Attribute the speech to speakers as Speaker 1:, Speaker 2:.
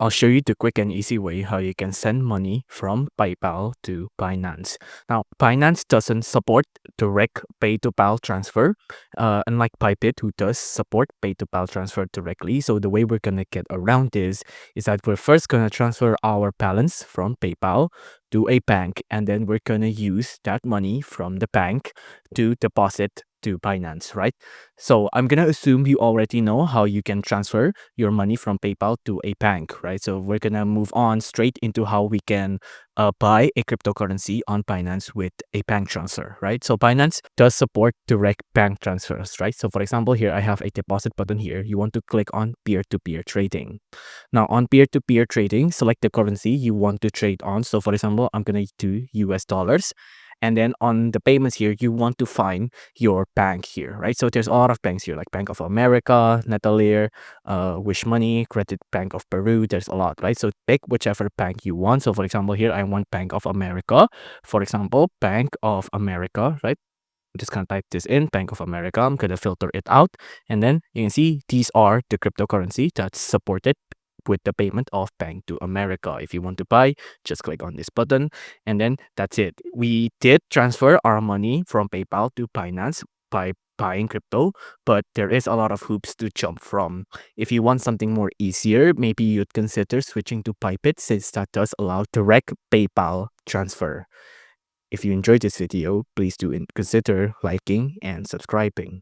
Speaker 1: I'll show you the quick and easy way how you can send money from PayPal to Binance. Now, Binance doesn't support direct pay-to-PAL transfer, unlike Pipit, who does support pay-to-PAL transfer directly. So the way we're gonna get around this is that we're first gonna transfer our balance from PayPal to a bank, and then we're gonna use that money from the bank to deposit to Binance, right? So I'm gonna assume you already know how you can transfer your money from PayPal to a bank, right? So we're gonna move on straight into how we can buy a cryptocurrency on Binance with a bank transfer, right? So Binance does support direct bank transfers, right? So for example, here I have a deposit button here. You want to click on peer-to-peer trading. Now on peer-to-peer trading, select the currency you want to trade on. So for example, I'm gonna do US dollars. And then on the payments here, you want to find your bank here, right? So there's a lot of banks here, like Bank of America, Netalier, Wish Money, Credit Bank of Peru. There's a lot, right? So pick whichever bank you want. So for example, here I want Bank of America. For example, Bank of America, right? I'm just gonna type this in, Bank of America. I'm gonna filter it out, and then you can see these are the cryptocurrency that's supported with the payment of Bank to America. If you want to buy, just click on this button, and then that's it. We did transfer our money from PayPal to Binance by buying crypto, but there is a lot of hoops to jump from. If you want something more easier, maybe you'd consider switching to Pipit, since that does allow direct PayPal transfer. If you enjoyed this video, please do consider liking and subscribing.